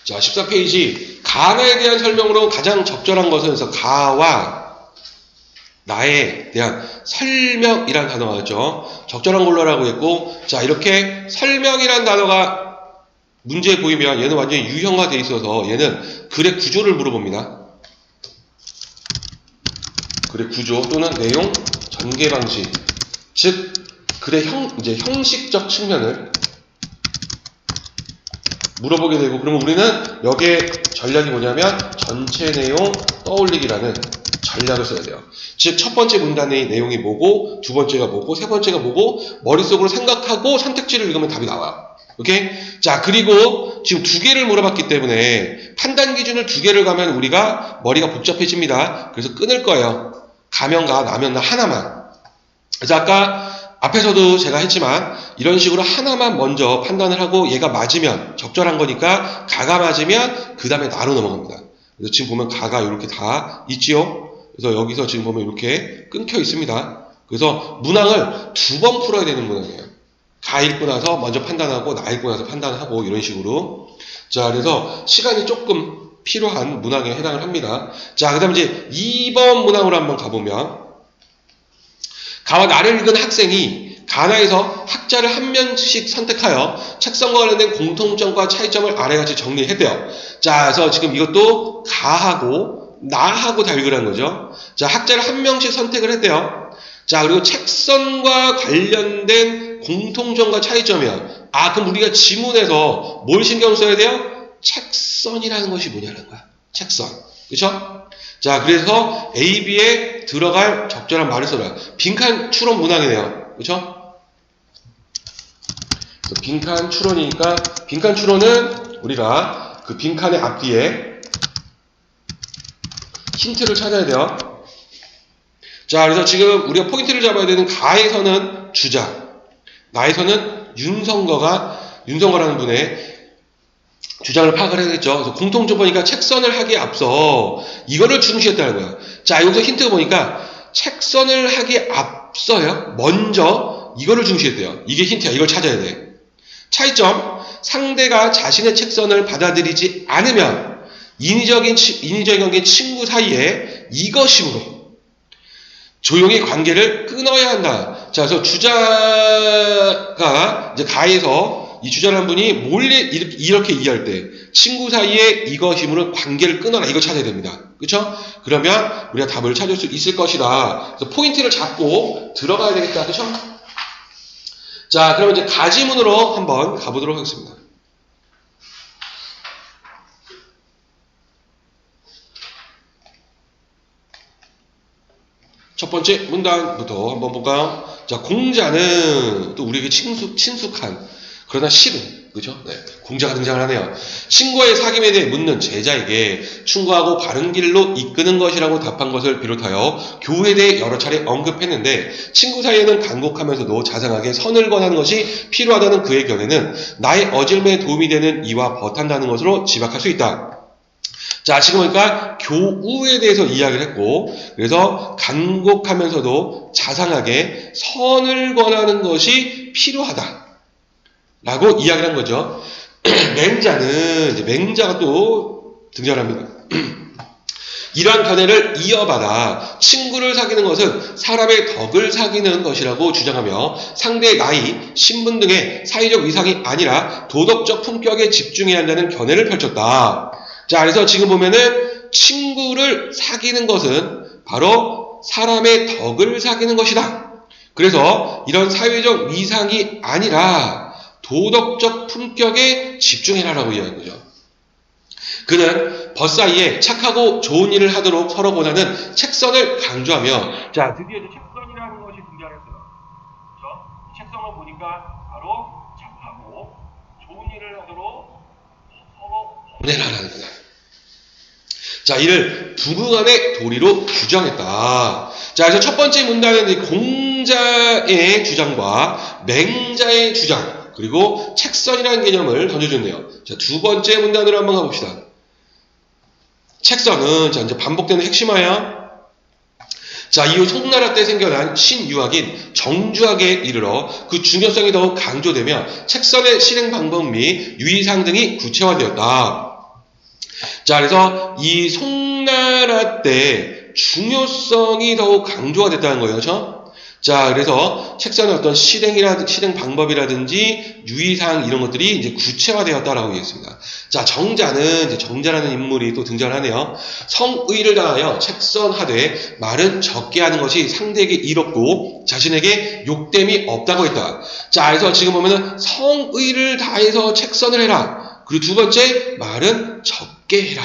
자, 14페이지. 가나에 대한 설명으로 가장 적절한 것은, 그래서 가와 나에 대한 설명이라는 단어가 있죠. 적절한 걸로 하라고 했고, 자, 이렇게 설명이라는 단어가 문제에 보이면 얘는 완전히 유형화되어 있어서 얘는 글의 구조를 물어봅니다. 글의 구조 또는 내용, 전개 방식. 즉, 글의 이제 형식적 측면을 물어보게 되고, 그러면 우리는 여기에 전략이 뭐냐면 전체 내용 떠올리기라는 전략을 써야 돼요. 즉, 첫 번째 문단의 내용이 뭐고, 두 번째가 뭐고, 세 번째가 뭐고, 머릿속으로 생각하고 선택지를 읽으면 답이 나와요. 오케이? 자, 그리고 지금 두 개를 물어봤기 때문에 판단 기준을 두 개를 가면 우리가 머리가 복잡해집니다. 그래서 끊을 거예요. 가면 가, 나면 나 하나만. 그래서 아까 앞에서도 제가 했지만 이런 식으로 하나만 먼저 판단을 하고 얘가 맞으면 적절한 거니까 가가 맞으면 그 다음에 나로 넘어갑니다. 그래서 지금 보면 가가 이렇게 다 있지요. 그래서 여기서 지금 보면 이렇게 끊겨 있습니다. 그래서 문항을 두 번 풀어야 되는 문항이에요. 가 읽고 나서 먼저 판단하고 나 읽고 나서 판단하고 이런 식으로. 자, 그래서 시간이 조금 필요한 문항에 해당을 합니다. 자, 그 다음에 이제 2번 문항으로 한번 가보면 가와 나를 읽은 학생이 가나에서 학자를 한 명씩 선택하여 책성과 관련된 공통점과 차이점을 아래같이 정리했대요. 자, 그래서 지금 이것도 가하고 나하고 다 읽으라는 거죠. 자, 학자를 한 명씩 선택을 했대요. 자, 그리고 책선과 관련된 공통점과 차이점이야. 아, 그럼 우리가 지문에서 뭘 신경 써야 돼요? 책선이라는 것이 뭐냐는 거야. 책선. 그쵸? 자, 그래서 A, B에 들어갈 적절한 말을 써라. 빈칸 추론 문항이네요. 그쵸? 빈칸 추론이니까, 빈칸 추론은 우리가 그 빈칸의 앞뒤에 힌트를 찾아야 돼요. 자, 그래서 지금 우리가 포인트를 잡아야 되는 가에서는 주자, 나에서는 윤성거라는 분의 주장을 파악을 해야겠죠. 그래서 공통점 보니까 책선을 하기에 앞서 이거를 중시했다는 거야. 자, 여기서 힌트가 보니까 책선을 하기에 앞서요. 먼저 이거를 중시했대요. 이게 힌트야. 이걸 찾아야 돼. 차이점, 상대가 자신의 책선을 받아들이지 않으면 인위적인 관계 친구 사이에 이것임으로 조용히 관계를 끊어야 한다. 자, 그래서 주자가 이제 가에서 이 주자라는 분이 몰래 이렇게 이해할 때 친구 사이에 이것임으로 관계를 끊어라. 이거 찾아야 됩니다. 그쵸? 그러면 우리가 답을 찾을 수 있을 것이다. 그래서 포인트를 잡고 들어가야 되겠다. 그쵸? 자, 그러면 이제 가지문으로 한번 가보도록 하겠습니다. 첫 번째 문단부터 한번 볼까요? 자, 공자는 또 우리에게 친숙한 그러나 싫은, 그죠? 네, 공자가 등장을 하네요. 친구의 사귐에 대해 묻는 제자에게 충고하고 바른 길로 이끄는 것이라고 답한 것을 비롯하여 교훈에 대해 여러 차례 언급했는데 친구 사이에는 간곡하면서도 자상하게 선을 권하는 것이 필요하다는 그의 견해는 나의 어질매에 도움이 되는 이와 벗한다는 것으로 지박할 수 있다. 자, 지금 보니까 교우에 대해서 이야기를 했고, 그래서 간곡하면서도 자상하게 선을 권하는 것이 필요하다 라고 이야기를 한 거죠. 맹자가 또 등장합니다. 이러한 견해를 이어받아 친구를 사귀는 것은 사람의 덕을 사귀는 것이라고 주장하며 상대의 나이, 신분 등의 사회적 위상이 아니라 도덕적 품격에 집중해야 한다는 견해를 펼쳤다. 자, 그래서 지금 보면은 친구를 사귀는 것은 바로 사람의 덕을 사귀는 것이다. 그래서 이런 사회적 위상이 아니라 도덕적 품격에 집중해라라고 이야기한 거죠. 그는 벗사이에 착하고 좋은 일을 하도록 서로 권하는 책선을 강조하며, 자, 드디어 이제 책선이라는 것이 등장했어요. 그렇죠? 책선을 보니까 바로 착하고 좋은 일을 하도록 서로 권해라라는 거다. 자, 이를 부흥안의 도리로 규정했다. 자, 그래서 첫 번째 문단은 공자의 주장과 맹자의 주장, 그리고 책선이라는 개념을 던져줬네요. 자, 두 번째 문단으로 한번 가봅시다. 책선은, 자, 이제 반복되는 핵심화야. 자, 이후 송나라 때 생겨난 신유학인 정주학에 이르러 그 중요성이 더욱 강조되며 책선의 실행 방법 및 유의사항 등이 구체화되었다. 자, 그래서 이 송나라 때 중요성이 더욱 강조가 됐다는 거예요. 그렇죠? 자, 그래서 책선의 어떤 실행 방법이라든지 유의사항 이런 것들이 이제 구체화되었다라고 얘기했습니다. 자, 정자는 이제 정자라는 인물이 또 등장하네요. 성의를 다하여 책선하되 말은 적게 하는 것이 상대에게 이롭고 자신에게 욕됨이 없다고 했다. 자, 그래서 지금 보면은 성의를 다해서 책선을 해라. 그리고 두 번째, 말은 적게 해라.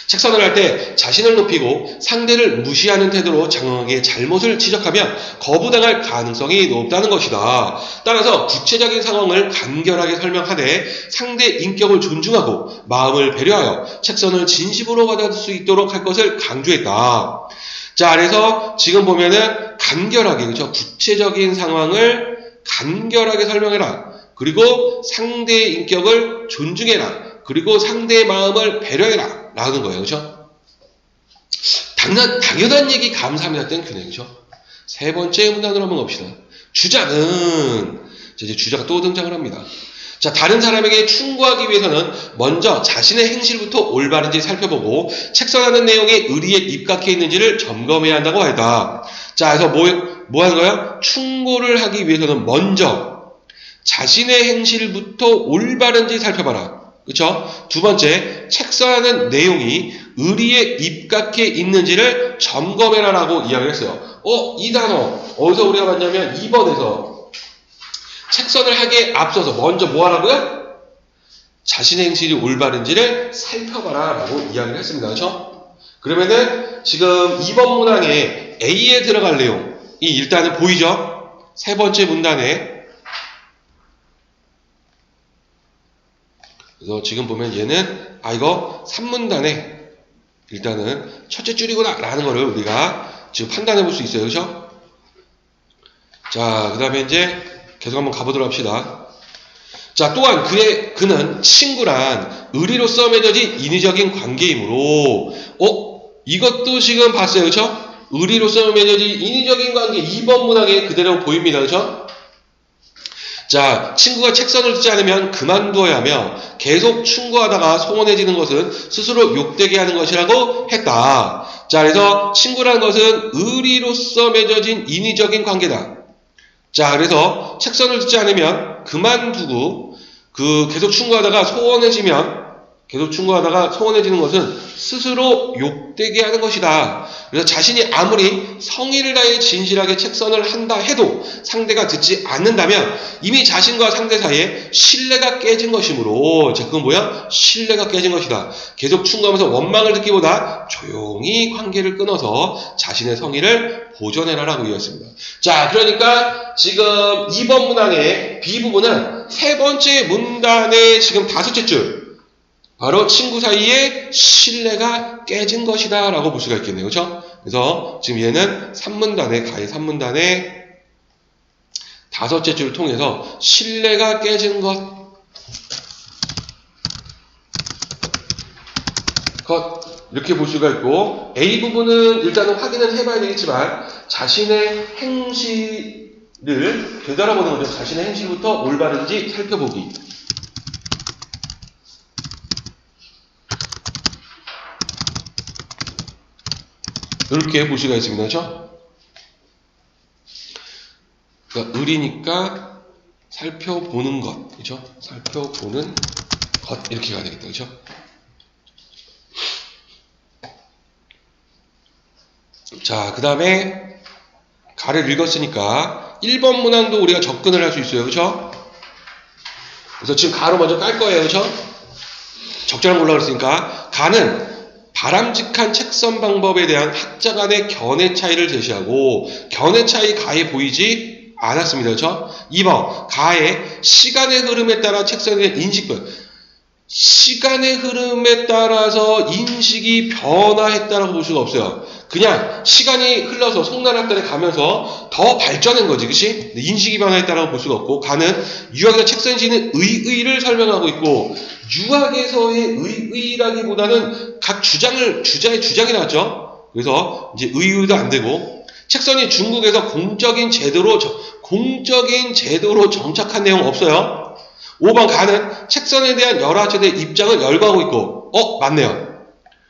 책선을 할 때 자신을 높이고 상대를 무시하는 태도로 장황하게 잘못을 지적하면 거부당할 가능성이 높다는 것이다. 따라서 구체적인 상황을 간결하게 설명하되 상대 인격을 존중하고 마음을 배려하여 책선을 진심으로 받아들일 수 있도록 할 것을 강조했다. 자, 그래서 지금 보면은 간결하게, 그렇죠? 구체적인 상황을 간결하게 설명해라. 그리고 상대의 인격을 존중해라. 그리고 상대의 마음을 배려해라. 라는 거예요. 그죠? 당연한 얘기 감사합니다. 땡큐네. 그죠? 세 번째 문단으로 한번 봅시다. 주자는, 이제 주자가 또 등장을 합니다. 자, 다른 사람에게 충고하기 위해서는 먼저 자신의 행실부터 올바른지 살펴보고 책선하는 내용이 의리에 입각해 있는지를 점검해야 한다고 했다. 자, 그래서 뭐 하는 거야? 충고를 하기 위해서는 먼저 자신의 행실부터 올바른지 살펴봐라. 그렇죠? 두 번째, 책선하는 내용이 의리에 입각해 있는지를 점검해라라고 이야기를 했어요. 이 단어 어디서 우리가 봤냐면 2번에서 책선을 하기에 앞서서 먼저 뭐 하라고요? 자신의 행실이 올바른지를 살펴봐라라고 이야기를 했습니다. 그렇죠? 그러면은 지금 2번 문항에 A에 들어갈 내용이 일단은 보이죠? 세 번째 문단에. 그래서 지금 보면 얘는 이거 3문단에 일단은 첫째 줄이구나 라는 거를 우리가 지금 판단해 볼 수 있어요. 그렇죠? 자, 그 다음에 이제 계속 한번 가보도록 합시다. 자, 또한 그는 친구란 의리로서 맺어진 인위적인 관계이므로 이것도 지금 봤어요. 그렇죠? 의리로서 맺어진 인위적인 관계 2번 문항에 그대로 보입니다. 그렇죠? 자, 친구가 책선을 듣지 않으면 그만두어야 하며 계속 충고하다가 소원해지는 것은 스스로 욕되게 하는 것이라고 했다. 자, 그래서 친구라는 것은 의리로서 맺어진 인위적인 관계다. 자, 그래서 책선을 듣지 않으면 그만두고 계속 충고하다가 소원해지는 것은 스스로 욕되게 하는 것이다. 그래서 자신이 아무리 성의를 다해 진실하게 책선을 한다 해도 상대가 듣지 않는다면 이미 자신과 상대 사이에 신뢰가 깨진 것이므로, 자, 그건 뭐야? 신뢰가 깨진 것이다. 계속 충고하면서 원망을 듣기보다 조용히 관계를 끊어서 자신의 성의를 보존해라라고 이야기했습니다. 자, 그러니까 지금 2번 문항의 B 부분은 세 번째 문단의 지금 5째 줄, 바로 친구 사이에 신뢰가 깨진 것이다 라고 볼 수가 있겠네요. 그렇죠? 그래서 지금 얘는 3문단의 가해 3문단의 5째 줄을 통해서 신뢰가 깨진 것 이렇게 볼 수가 있고, A 부분은 일단은 확인을 해봐야 되겠지만 자신의 행실을 되돌아보는 거죠. 자신의 행실부터 올바른지 살펴보기. 이렇게 볼 수가 있습니다. 그렇죠? 그러니까 의리니까 살펴보는 것. 그렇죠? 살펴보는 것. 이렇게 가야 되겠다. 그렇죠? 자, 그 다음에 가를 읽었으니까 1번 문항도 우리가 접근을 할 수 있어요. 그렇죠? 그래서 지금 가로 먼저 깔 거예요. 그렇죠? 적절한 걸로 그랬으니까 가는 바람직한 책선 방법에 대한 학자 간의 견해 차이를 제시하고, 견해 차이 가에 보이지 않았습니다. 그렇죠? 2번 가의 시간의 흐름에 따라 책선에 대한 인식별, 시간의 흐름에 따라서 인식이 변화했다라고 볼 수가 없어요. 그냥 시간이 흘러서 송나라 때에 가면서 더 발전한 거지, 그치? 인식이 변화했다라고 볼 수가 없고, 가는 유학에서 책선에 지는 의의를 설명하고 있고, 유학에서의 의의라기보다는 각 주자의 주장이 나왔죠. 그래서 이제 의의도 안 되고, 책선이 중국에서 공적인 제도로 정착한 내용 없어요. 5번 가는 책선에 대한 여러 학자들의 입장을 열거하고 있고, 맞네요.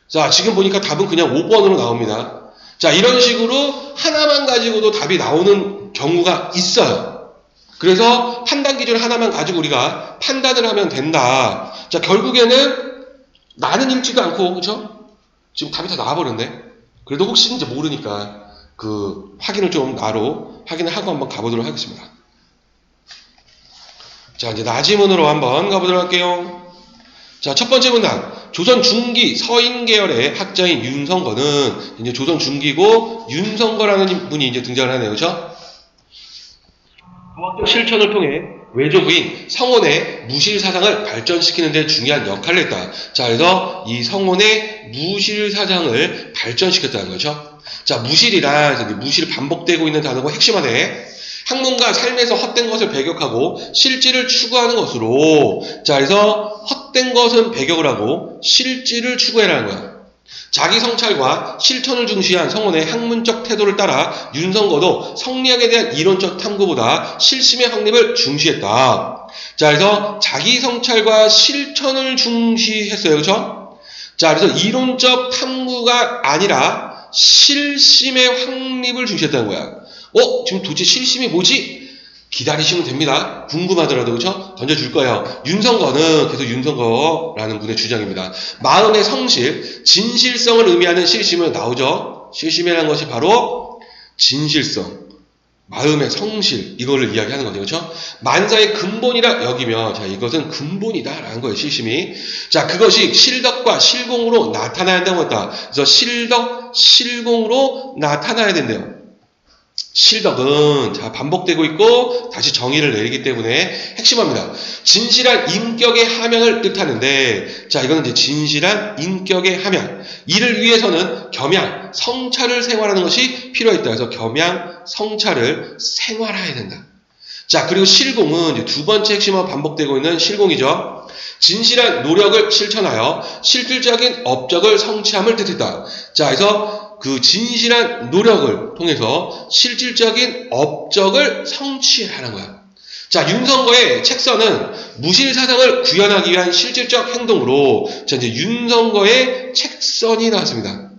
자, 지금 보니까 답은 그냥 5번으로 나옵니다. 자, 이런 식으로 하나만 가지고도 답이 나오는 경우가 있어요. 그래서 판단 기준 하나만 가지고 우리가 판단을 하면 된다. 자, 결국에는 나는 읽지도 않고, 그쵸? 지금 답이 다 나와버렸네. 그래도 혹시 이제 모르니까 그 확인을 좀 나로 확인을 하고 한번 가보도록 하겠습니다. 자, 이제 나지문으로 한번 가보도록 할게요. 자, 첫 번째 문단. 조선 중기 서인 계열의 학자인 윤성거는 이제 조선 중기고 윤성거라는 분이 이제 등장을 하네요. 그렇죠? 과학적 실천을 통해 외조부인 성혼의 무실 사상을 발전시키는 데 중요한 역할을 했다. 자, 그래서 이 성혼의 무실 사상을 발전시켰다는 거죠. 자, 무실이란 무실 반복되고 있는 단어고 핵심하네. 학문과 삶에서 헛된 것을 배격하고 실질을 추구하는 것으로, 자, 그래서 헛된 것은 배격을 하고 실질을 추구해라는 거야. 자기 성찰과 실천을 중시한 성원의 학문적 태도를 따라 윤성거도 성리학에 대한 이론적 탐구보다 실심의 확립을 중시했다. 자, 그래서 자기 성찰과 실천을 중시했어요. 그렇죠? 자, 그래서 이론적 탐구가 아니라 실심의 확립을 중시했다는 거야. 지금 도대체 실심이 뭐지? 기다리시면 됩니다. 궁금하더라도, 그쵸? 던져줄 거예요. 윤성거는 계속 윤성거라는 분의 주장입니다. 마음의 성실, 진실성을 의미하는 실심은 나오죠? 실심이라는 것이 바로 진실성, 마음의 성실, 이거를 이야기하는 거죠. 그쵸? 만사의 근본이라 여기며, 자, 이것은 근본이다. 라는 거예요, 실심이. 자, 그것이 실덕과 실공으로 나타나야 한다고 했다. 그래서 실덕, 실공으로 나타나야 된대요. 실덕은 자 반복되고 있고 다시 정의를 내리기 때문에 핵심합니다. 진실한 인격의 함양을 뜻하는데, 자, 이거는 이제 진실한 인격의 함양. 이를 위해서는 겸양, 성찰을 생활하는 것이 필요했다. 그래서 겸양, 성찰을 생활해야 된다. 자, 그리고 실공은 이제 두 번째 핵심으로 반복되고 있는 실공이죠. 진실한 노력을 실천하여 실질적인 업적을 성취함을 뜻했다. 자, 그래서 그 진실한 노력을 통해서 실질적인 업적을 성취하는 거야. 자, 윤성거의 책선은 무실 사상을 구현하기 위한 실질적 행동으로, 자, 이제 윤성거의 책선이 나왔습니다.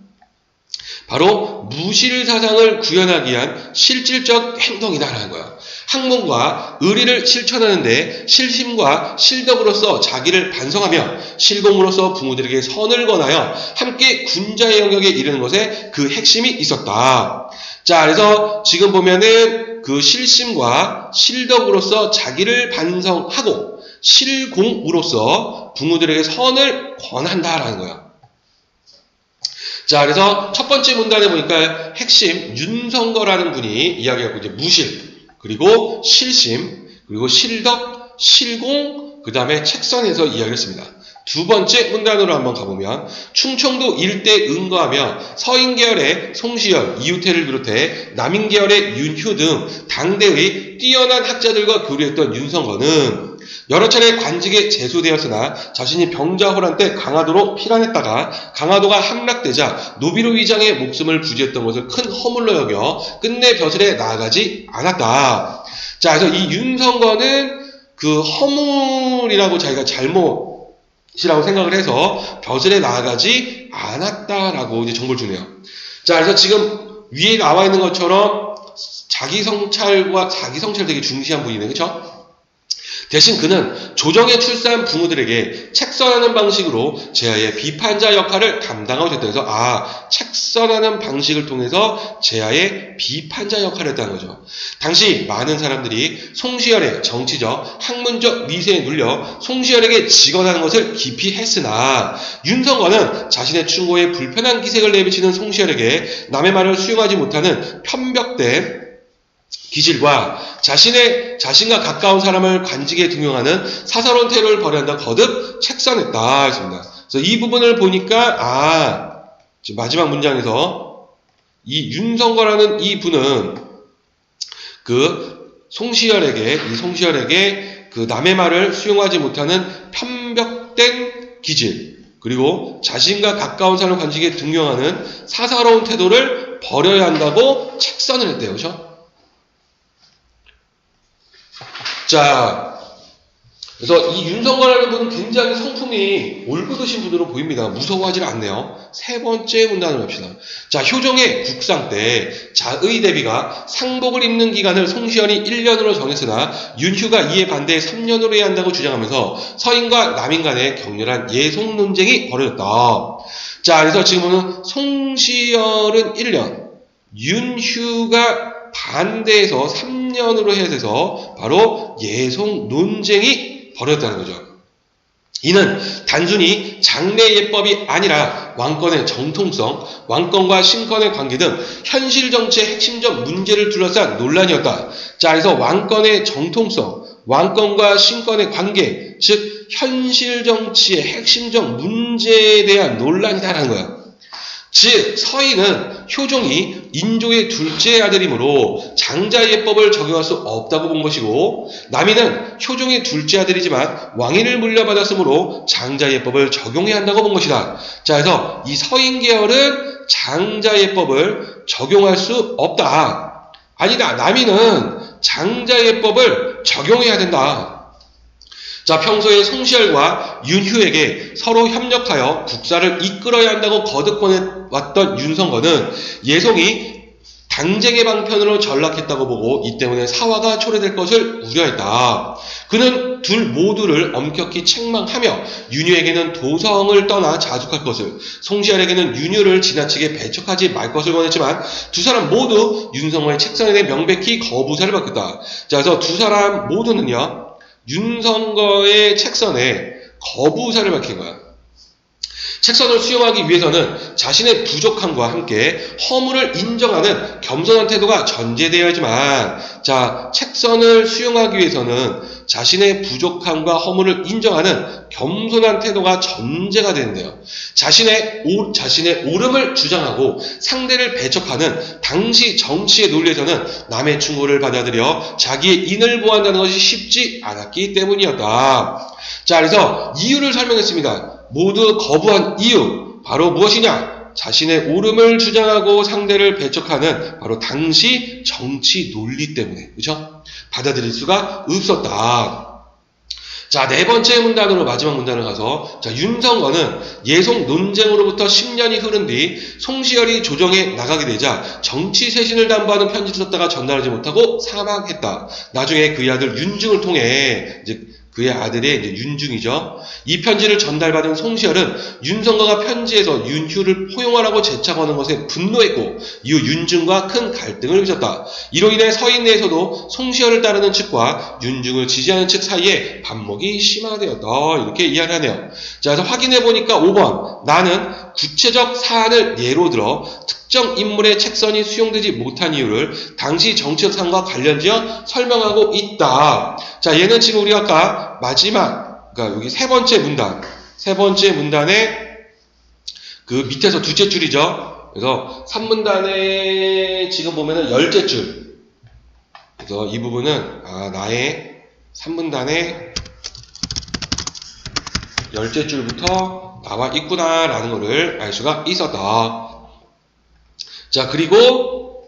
바로 무실 사상을 구현하기 위한 실질적 행동이다라는 거야. 학문과 의리를 실천하는데 실심과 실덕으로서 자기를 반성하며 실공으로서 부모들에게 선을 권하여 함께 군자의 영역에 이르는 것에 그 핵심이 있었다. 자, 그래서 지금 보면은 그 실심과 실덕으로서 자기를 반성하고 실공으로서 부모들에게 선을 권한다라는 거야. 자, 그래서 첫 번째 문단에 보니까 핵심 윤성거라는 분이 이야기하고 이제 무실, 그리고 실심, 그리고 실덕, 실공, 그 다음에 책선에서 이야기를 했습니다. 두 번째 문단으로 한번 가보면 충청도 일대 은거하며 서인계열의 송시열, 이우태를 비롯해 남인계열의 윤휴 등 당대의 뛰어난 학자들과 교류했던 윤성거는 여러 차례 관직에 제소되었으나 자신이 병자호란 때 강화도로 피란했다가 강화도가 함락되자 노비로 위장의 목숨을 부지했던 것을 큰 허물로 여겨 끝내 벼슬에 나아가지 않았다. 자, 그래서 이 윤성거는 그 허물이라고 자기가 잘못이라고 생각을 해서 벼슬에 나아가지 않았다라고 이제 정보를 주네요. 자, 그래서 지금 위에 나와 있는 것처럼 자기 성찰 되게 중시한 분이네, 그렇죠? 대신 그는 조정에 출세한 부모들에게 책선하는 방식으로 제아의 비판자 역할을 담당하고 됐다. 그래서 책선하는 방식을 통해서 제아의 비판자 역할을 했다는 거죠. 당시 많은 사람들이 송시열의 정치적, 학문적 위세에 눌려 송시열에게 직언하는 것을 기피했으나 윤성거는 자신의 충고에 불편한 기색을 내비치는 송시열에게 남의 말을 수용하지 못하는 편벽된 기질과 자신과 가까운 사람을 관직에 등용하는 사사로운 태도를 벌여한다 거듭 책선했다 했습니다. 그래서 이 부분을 보니까 지금 마지막 문장에서 이 윤성거라는 이 분은 그 송시열에게 그 남의 말을 수용하지 못하는 편벽된 기질, 그리고 자신과 가까운 사람을 관직에 등용하는 사사로운 태도를 버려야 한다고 책선을 했대요. 그렇죠? 자, 그래서 이 윤성거라는 분은 굉장히 성품이 올곧으신 분으로 보입니다. 무서워하지 않네요. 세 번째 문단을 봅시다. 자, 효종의 국상 때 자의 대비가 상복을 입는 기간을 송시현이 1년으로 정했으나 윤휴가 이에 반대해 3년으로 해야 한다고 주장하면서 서인과 남인 간의 격렬한 예속 논쟁이 벌어졌다. 자, 그래서 지금은 송시열은 1년, 윤휴가 반대해서 3년으로 해야 돼서 바로 예속 논쟁이 벌어졌다는 거죠. 이는 단순히 장래 예법이 아니라 왕권의 정통성, 왕권과 신권의 관계 등 현실 정치의 핵심적 문제를 둘러싼 논란이었다. 자, 그래서 왕권의 정통성, 왕권과 신권의 관계, 즉 현실 정치의 핵심적 문제에 대한 논란이다라는 거야. 즉 서인은 효종이 인조의 둘째 아들이므로 장자예법을 적용할 수 없다고 본 것이고, 남인은 효종의 둘째 아들이지만 왕위를 물려받았으므로 장자예법을 적용해야 한다고 본 것이다. 자, 그래서 이 서인 계열은 장자예법을 적용할 수 없다. 아니다. 남인은 장자예법을 적용해야 된다. 자, 평소에 송시열과 윤휴에게 서로 협력하여 국사를 이끌어야 한다고 거듭권해왔던 윤성거는 예송이 당쟁의 방편으로 전락했다고 보고 이 때문에 사화가 초래될 것을 우려했다. 그는 둘 모두를 엄격히 책망하며 윤휴에게는 도성을 떠나 자숙할 것을, 송시열에게는 윤휴를 지나치게 배척하지 말 것을 권했지만 두 사람 모두 윤성거의 책선에 대해 명백히 거부사를 받겠다. 자, 그래서 두 사람 모두는요, 윤성거의 책선에 거부사를 밝힌 거야. 책선을 수용하기 위해서는 자신의 부족함과 함께 허물을 인정하는 겸손한 태도가 전제되어야 하지만, 자, 책선을 수용하기 위해서는 자신의 부족함과 허물을 인정하는 겸손한 태도가 전제가 되는데요. 자신의 옳음을 주장하고 상대를 배척하는 당시 정치의 논리에서는 남의 충고를 받아들여 자기의 인을 보호한다는 것이 쉽지 않았기 때문이었다. 자, 그래서 이유를 설명했습니다. 모두 거부한 이유, 바로 무엇이냐? 자신의 옳음을 주장하고 상대를 배척하는 바로 당시 정치 논리 때문에, 그렇죠? 받아들일 수가 없었다. 자, 네 번째 문단으로, 마지막 문단을 가서, 자, 윤성거는 예속 논쟁으로부터 10년이 흐른 뒤 송시열이 조정에 나가게 되자 정치 쇄신을 담보하는 편지를 썼다가 전달하지 못하고 사망했다. 나중에 그의 아들 윤중을 통해, 이제 그의 아들의 이제 윤중이죠. 이 편지를 전달받은 송시열은 윤성거가 편지에서 윤휴를 포용하라고 재촉하는 것에 분노했고, 이후 윤중과 큰 갈등을 빚었다. 이로 인해 서인 내에서도 송시열을 따르는 측과 윤중을 지지하는 측 사이에 반목이 심화되었다. 이렇게 이야기를 하네요. 자, 그래서 확인해 보니까 5번. 나는 구체적 사안을 예로 들어 특정 인물의 책선이 수용되지 못한 이유를 당시 정치적 상황과 관련지어 설명하고 있다. 자, 얘는 지금 우리가 아까 마지막, 그러니까 여기 세 번째 문단에 그 밑에서 두째 줄이죠. 그래서 3문단에 지금 보면은 열째 줄. 그래서 이 부분은 나의 3문단에 열째 줄부터 나와 있구나라는 것을 알 수가 있었다. 자, 그리고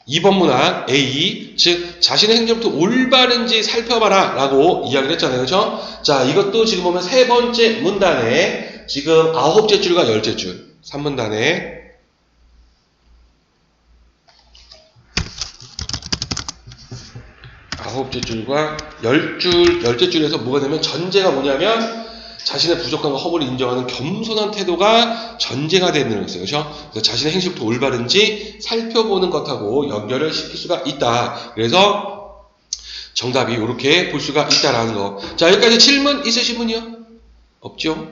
2번 문항 A, 즉 자신의 행정부터 올바른지 살펴봐라 라고 이야기를 했잖아요. 그렇죠? 자, 이것도 지금 보면 세 번째 문단에 지금 9째 줄과 10째 줄, 3문단에 9째 줄과 10째 줄에서 뭐가 되면 전제가 뭐냐면 자신의 부족함과 허물을 인정하는 겸손한 태도가 전제가 되는 것이죠. 그렇죠? 그래서 자신의 행실부터 올바른지 살펴보는 것하고 연결을 시킬 수가 있다. 그래서 정답이 이렇게 볼 수가 있다라는 거. 자, 여기까지 질문 있으신 분이요? 없죠?